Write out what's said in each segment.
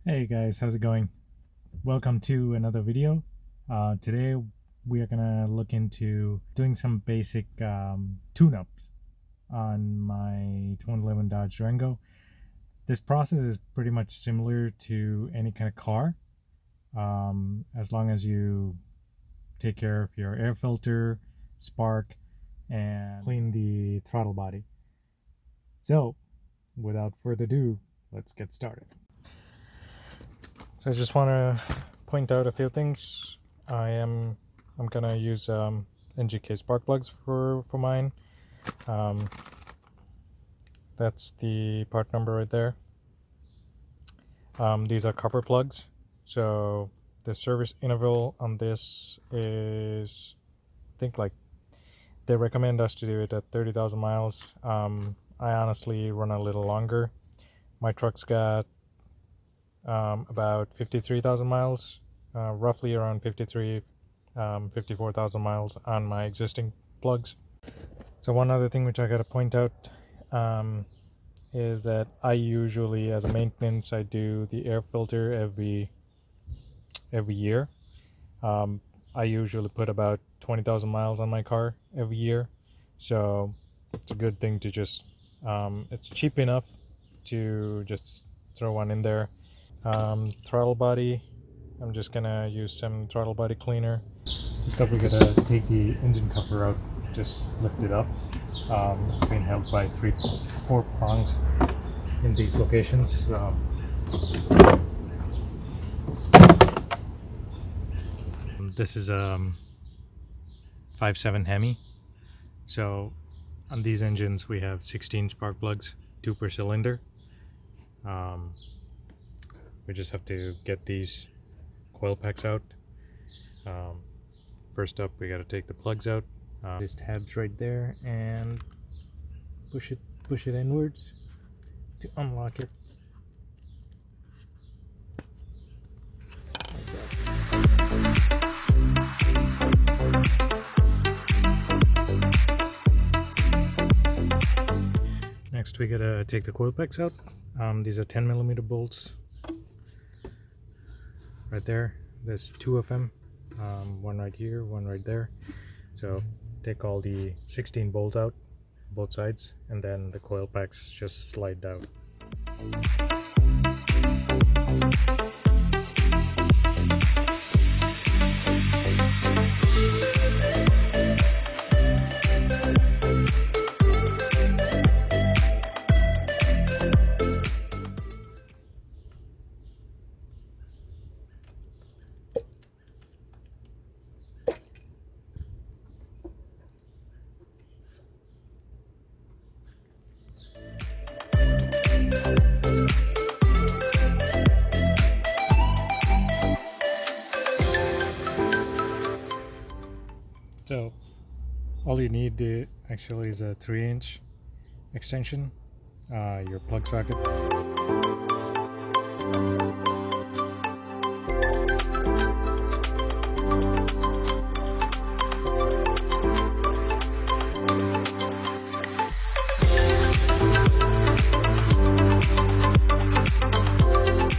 Hey guys, how's it going? Welcome to another video. Today we are gonna look into doing some basic tune-ups on my 2011 Dodge Durango. This process is pretty much similar to any kind of car, as long as you take care of your air filter, spark, and clean the throttle body. So, without further ado, let's get started. So I just want to point out a few things. I'm gonna use NGK spark plugs for mine. That's the part number right there. These are copper plugs, so the service interval on this is, I think, like, they recommend us to do it at 30,000 miles. I honestly run a little longer. My truck's got about 53,000 miles, roughly around 54,000 miles on my existing plugs. So one other thing which I gotta point out is that I usually, as a maintenance, I do the air filter every year. I usually put about 20,000 miles on my car every year, so it's a good thing to just it's cheap enough to just throw one in there. Throttle body, I'm just gonna use some throttle body cleaner. First up, we gotta take the engine cover out, just lift it up. It's being held by 4 prongs in these locations. This is a 5.7 Hemi. So on these engines we have 16 spark plugs, 2 per cylinder. We just have to get these coil packs out. First up, we got to take the plugs out. There's tabs right there, and push it inwards to unlock it. Like that. Next, we gotta take the coil packs out. These are 10mm bolts. Right there, there's 2 of them, one right here, one right there. So take all the 16 bolts out, both sides, and then the coil packs just slide out. So all you need actually is a 3-inch extension, your plug socket.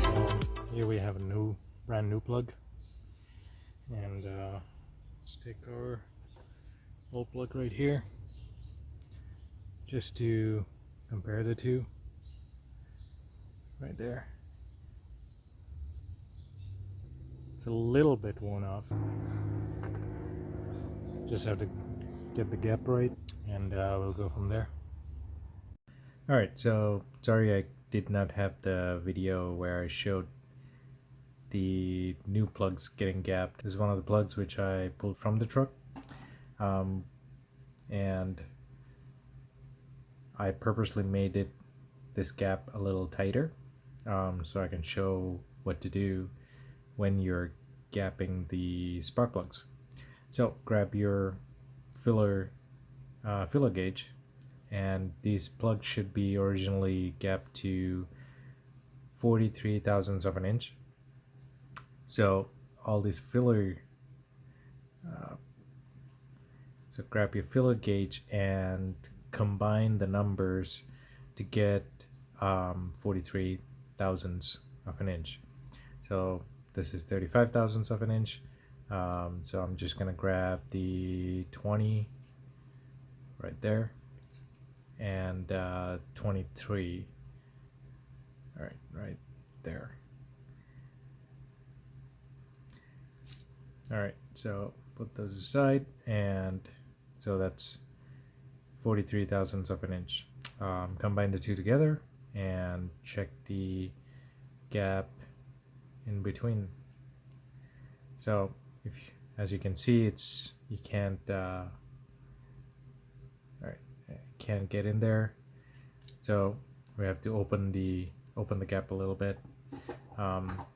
So here we have a brand new plug, and let's take our old plug right here just to compare the two. Right there, it's a little bit worn off. Just have to get the gap right, and we'll go from there. Alright, so sorry I did not have the video where I showed the new plugs getting gapped. This is one of the plugs which I pulled from the truck, and I purposely made this gap a little tighter, so I can show what to do when you're gapping the spark plugs. So grab your filler gauge, and these plugs should be originally gapped to 43 thousandths of an inch. So all this filler, so grab your filler gauge and combine the numbers to get 43 thousandths of an inch. So this is 35 thousandths of an inch. So I'm just gonna grab the 20 right there and 23 right there. Alright, so put those aside, and so that's 43 thousandths of an inch. Combine the two together and check the gap in between. So if you, as you can see, it's you can't can't get in there, so we have to open the gap a little bit.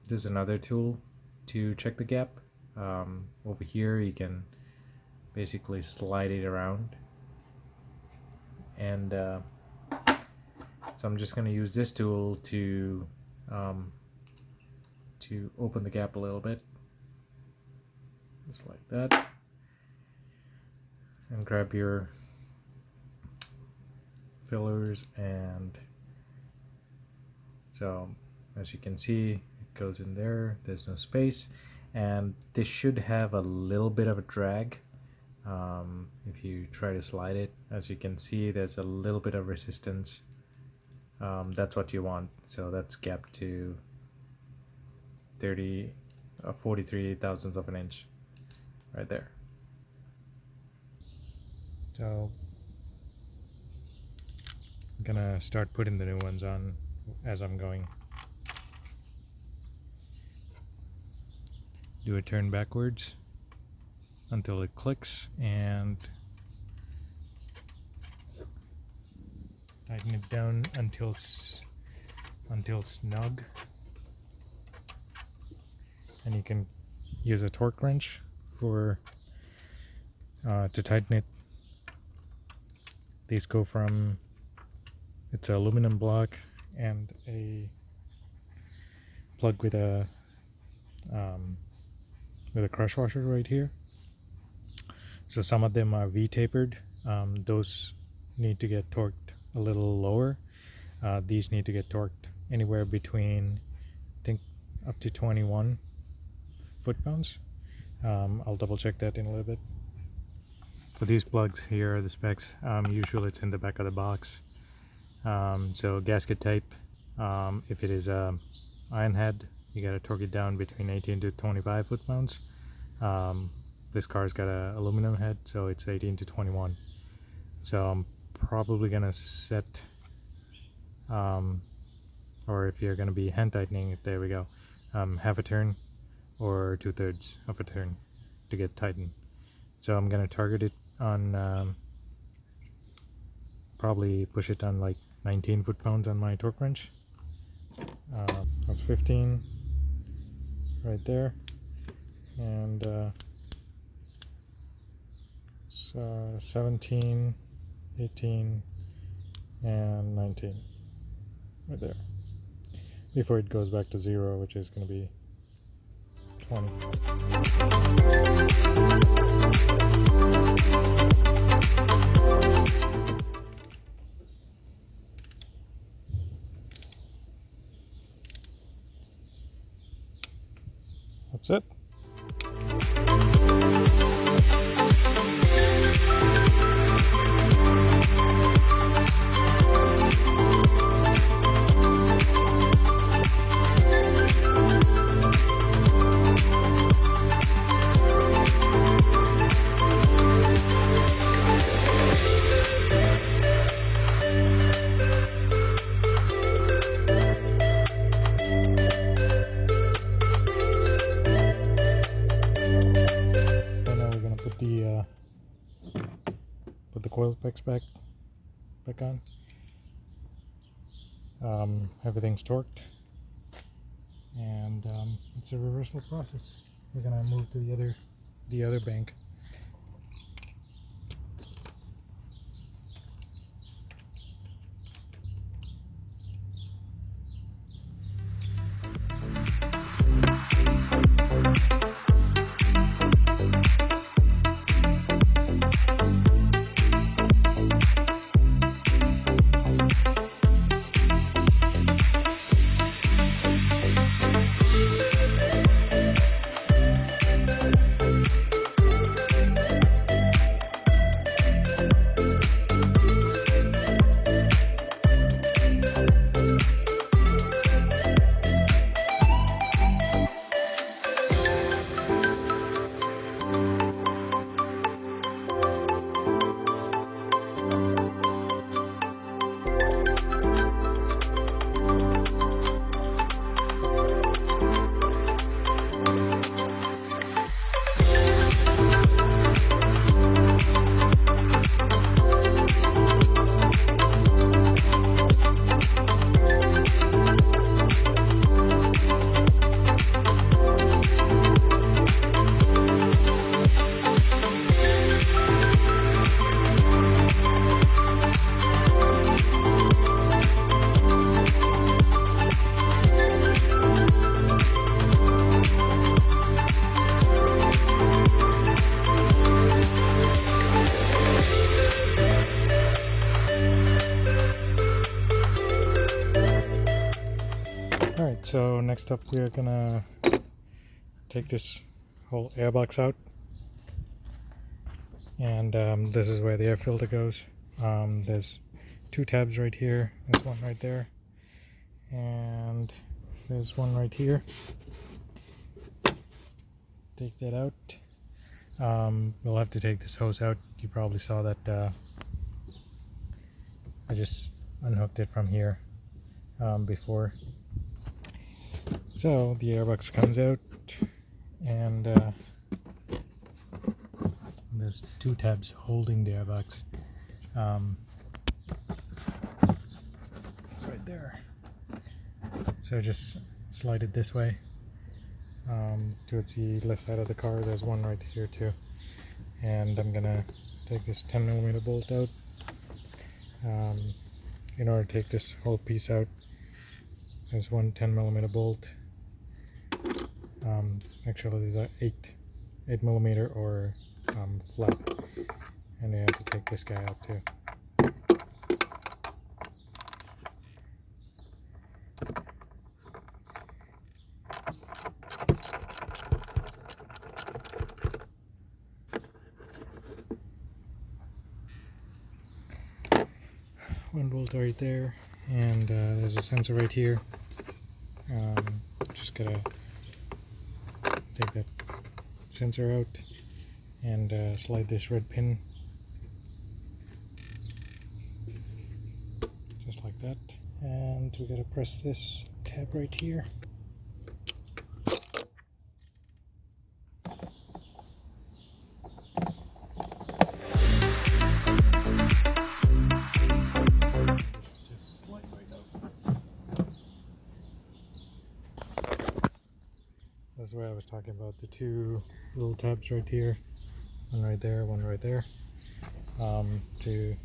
This is another tool to check the gap. Over here you can basically slide it around, and so I'm just going to use this tool to open the gap a little bit, just like that, and grab your fillers, and so as you can see, it goes in there. There's no space, and this should have a little bit of a drag if you try to slide it. As you can see, there's a little bit of resistance. That's what you want. So that's gapped to 43 thousandths of an inch right there. So I'm gonna start putting the new ones on as I'm going. Do a turn backwards until it clicks, and tighten it down until snug. And you can use a torque wrench for to tighten it. These go from, it's an aluminum block and a plug with a crush washer right here. So some of them are V-tapered. Those need to get torqued a little lower. These need to get torqued anywhere between, I think, up to 21 foot-pounds. I'll double check that in a little bit. For these plugs, here are the specs. Usually it's in the back of the box. So gasket type, if it is iron head, you gotta torque it down between 18 to 25 foot-pounds. This car's got an aluminum head, so it's 18 to 21. So I'm probably gonna set, or if you're gonna be hand tightening, there we go, half a turn or 2/3 of a turn to get tightened. So I'm gonna target it on, probably push it on like 19 foot-pounds on my torque wrench. That's 15 right there, and so 17, 18, and 19 right there, before it goes back to 0, which is going to be 20. That's it. Put the coil specs back on. Everything's torqued, and it's a reversal process. We're gonna move to the other bank. next up we're gonna take this whole airbox out, and this is where the air filter goes. There's two tabs right here, there's one right there, and there's one right here. Take that out. We'll have to take this hose out. You probably saw that I just unhooked it from here before. So the airbox comes out, and there's two tabs holding the airbox right there. So just slide it this way towards the left side of the car. There's one right here too, and I'm gonna take this 10mm bolt out. In order to take this whole piece out, there's one 10mm bolt. Actually these are 8mm or flat, and you have to take this guy out too. One bolt right there, and there's a sensor right here. Just gotta take that sensor out and slide this red pin just like that, and we gotta press this tab right here. That's where I was talking about, the two little tabs right here, one right there, one right there. To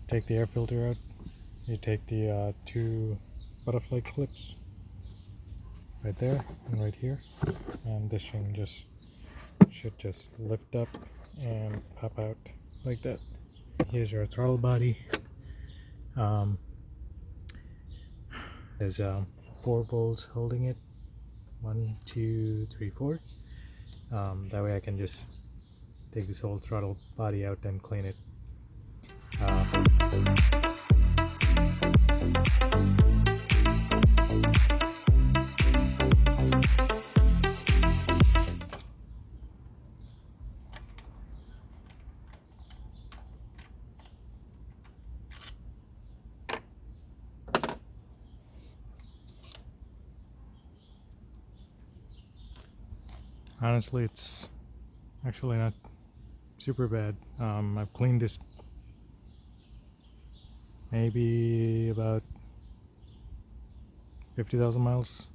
take the air filter out, you take the two butterfly clips right there and right here, and this thing should just lift up and pop out like that. Here's your throttle body. There's 4 bolts holding it. 1, 2, 3, 4. That way I can just take this whole throttle body out and clean it. Honestly, it's actually not super bad. I've cleaned this maybe about 50,000 miles.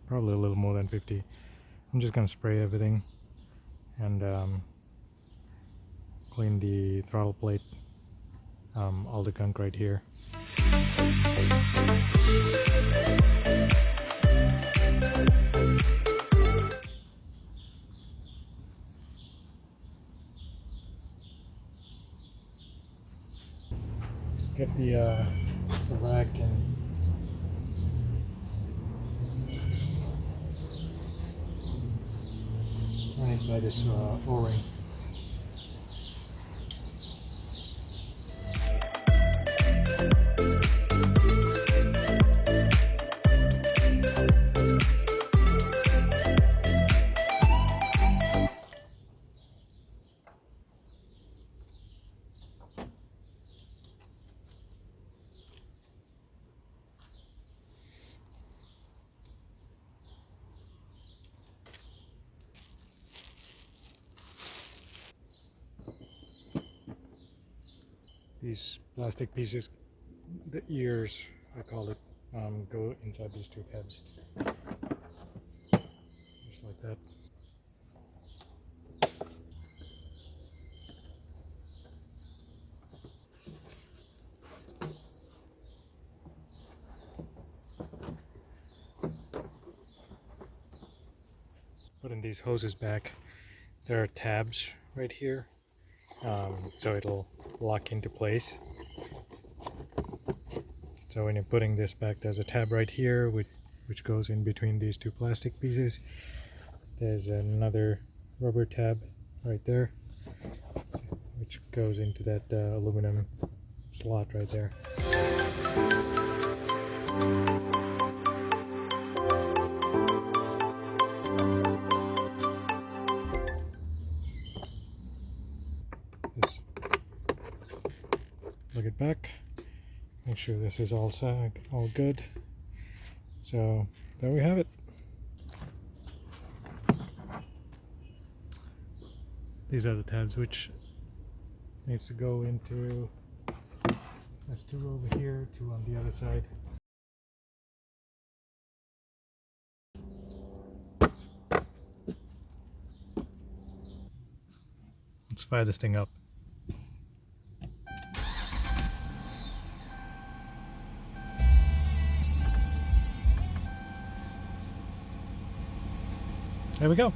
Probably a little more than 50. I'm just gonna spray everything and clean the throttle plate, all the gunk right here. Get the rack and run it by this O-ring. These plastic pieces, the ears I call it, go inside these two tabs, just like that. Putting these hoses back, there are tabs right here, so it'll lock into place. So So when you're putting this back, there's a tab right here which goes in between these two plastic pieces. There's another rubber tab right there which goes into that aluminum slot right there. Just look it back, make sure this is all good. So there we have it. These are the tabs which needs to go into. There's two over here, two on the other side. Let's fire this thing up. There we go.